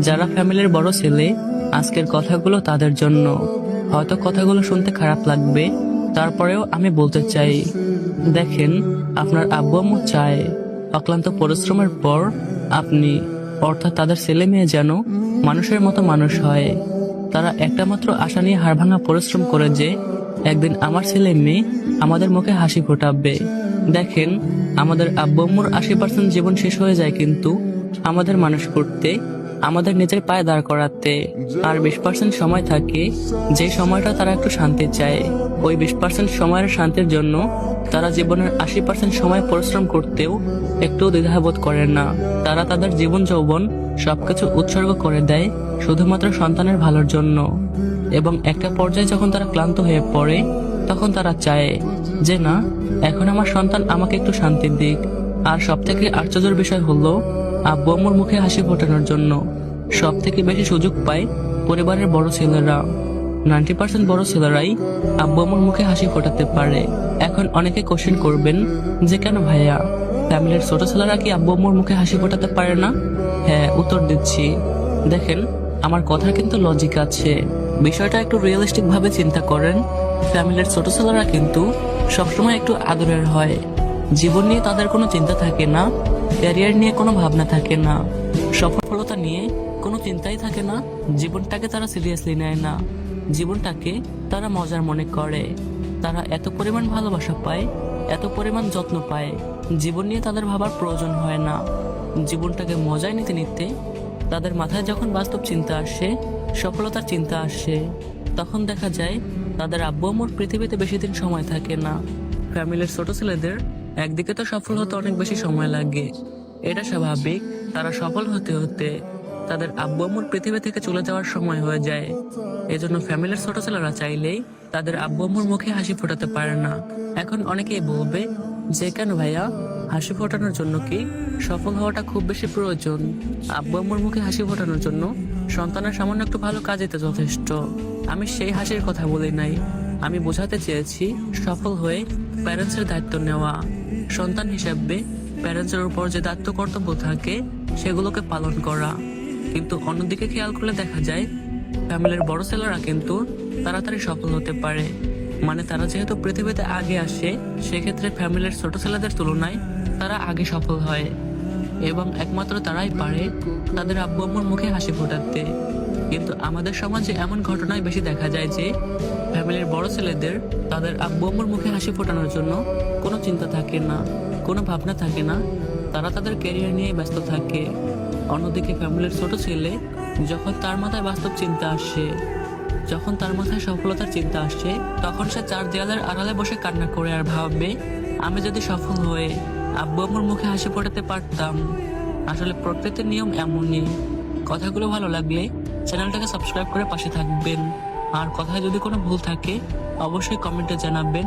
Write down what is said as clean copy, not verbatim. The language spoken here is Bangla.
যারা ফ্যামিলির বড় ছেলে, আজকের কথাগুলো তাদের জন্য। হয়তো কথাগুলো শুনতে খারাপ লাগবে, তারপরেও আমি বলতে চাই, দেখেন, আপনার আব্বু আম্মু চায় অক্লান্ত পরিশ্রমের পর আপনি, অর্থাৎ তাদের ছেলে মেয়ে যেন মানুষের মতো মানুষ হয়। তারা একটা মাত্র আশা নিয়ে হাড়ভাঙা পরিশ্রম করে যে একদিন আমার ছেলে মেয়ে আমাদের মুখে হাসি ফোটাবে। দেখেন, আমাদের আব্বু আম্মুর 80% জীবন শেষ হয়ে যায় কিন্তু আমাদের মানুষ করতে, আমাদের নিজের পায়ে দাঁড় করাতে। আর 20% সময় থাকে, যে সময়টা তারা একটু শান্তি চায়। ওই 20% সময়ের শান্তির জন্য তারা জীবনের 80% সময় পরিশ্রম করতেও একটু দ্বিধাবোধ করে না। তারা তাদের জীবন যৌবন সবকিছু উৎসর্গ করে দেয় শুধুমাত্র সন্তানের ভালোর জন্য। এবং একটা পর্যায়ে যখন তারা ক্লান্ত হয়ে পড়ে, তখন তারা চায় যে না, এখন আমার সন্তান আমাকে একটু শান্তি দিক। আর সব থেকে আশ্চর্যের বিষয় হলো, আব্বু আম্মুর মুখে হাসি ফোটানোর জন্য সব থেকে বেশি সুযোগ পায় পরিবারের বড় ছেলেরা। 90% বড় ছেলেরাই আব্বু আম্মুর মুখে হাসি ফোটাতে পারে। এখন অনেকে কোশ্চেন করবেন যে কেন ভাইয়া, ফ্যামিলির ছোট ছেলেরা কি আব্বু আম্মুর মুখে হাসি ফোটাতে পারে না? হ্যাঁ, উত্তর দিচ্ছি। দেখেন, আমার কথার কিন্তু লজিক আছে। বিষয়টা একটু রিয়েলিস্টিক ভাবে চিন্তা করেন। ফ্যামিলির ছোট ছেলেরা কিন্তু সবসময় একটু আদরের হয়। জীবন নিয়ে তাদের কোনো চিন্তা থাকে না, ক্যারিয়ার নিয়ে কোনো ভাবনা থাকে না, সফলতা নিয়ে কোনো চিন্তাই থাকে না। জীবনটাকে তারা সিরিয়াসলি নেয় না, জীবনটাকে তারা মজার মনে করে। তারা এত পরিমাণ ভালোবাসা পায়, এত পরিমাণ যত্ন পায়, জীবন নিয়ে তাদের ভাবার প্রয়োজন হয় না। জীবনটাকে মজায় নিতে নিতে তাদের মাথায় যখন বাস্তব চিন্তা আসে, সফলতার চিন্তা আসে, তখন দেখা যায় তাদের আব্বু আম্মুর পৃথিবীতে বেশি দিন সময় থাকে না। ফ্যামিলির ছোট ছেলেদের একদিকে তো সফল হতে অনেক বেশি সময় লাগে, এটা স্বাভাবিক। তারা সফল হতে হতে তাদের আব্বু আম্মুর পৃথিবী থেকে চলে যাওয়ার সময় হয়ে যায়। এজন্য ফ্যামিলির ছোট ছেলেরা চাইলেই তাদের আব্বু আম্মুর মুখে হাসি ফোটাতে পারে না। এখন অনেকেই বলবে যে কেন ভাইয়া, হাসি ফোটানোর জন্য কি সফল হওয়াটা খুব বেশি প্রয়োজন? আব্বু আম্মুর মুখে হাসি ফোটানোর জন্য সন্তানের সামান্য একটু ভালো কাজই তো যথেষ্ট। আমি সেই হাসির কথা বলি নাই, আমি বোঝাতে চেয়েছি সফল হয়ে প্যারেন্টসের দায়িত্ব নেওয়া। সন্তান হিসেবে প্যারেন্টসের উপর যে দায়িত্ব কর্তব্য থাকে সেগুলোকে পালন করা। কিন্তু অন্যদিকে খেয়াল করলে দেখা যায় ফ্যামিলির বড় ছেলেরা কিন্তু তাড়াতাড়ি সফল হতে পারে। মানে তারা যেহেতু পৃথিবীতে আগে আসে, সেক্ষেত্রে ফ্যামিলির ছোট ছেলেদের তুলনায় তারা আগে সফল হয়। এবং একমাত্র তারাই পারে তাদের আব্বু আম্মুর মুখে হাসি ফোটাতে। কিন্তু আমাদের সমাজে এমন ঘটনায় বেশি দেখা যায় যে ফ্যামিলির বড় ছেলেদের তাদের আব্বু আম্মুর মুখে হাসি ফোটানোর জন্য কোনো চিন্তা থাকে না, কোনো ভাবনা থাকে না। তারা তাদের ক্যারিয়ার নিয়ে ব্যস্ত থাকে। অন্যদিকে ফ্যামিলির ছোট ছেলে যখন তার মাথায় বাস্তব চিন্তা আসে, যখন তার মাথায় সফলতার চিন্তা আসে, তখন সে চার দেয়ালের আড়ালে বসে কান্না করে আর ভাববে, আমি যদি সফল হয়ে আব্বু আম্মুর মুখে হাসি ফোটাতে পারতাম। আসলে প্রকৃতির নিয়ম এমনই। কথাগুলো ভালো লাগলে চ্যানেলটাকে সাবস্ক্রাইব করে পাশে থাকবেন। আর কথায় যদি কোনো ভুল থাকে অবশ্যই কমেন্টে জানাবেন।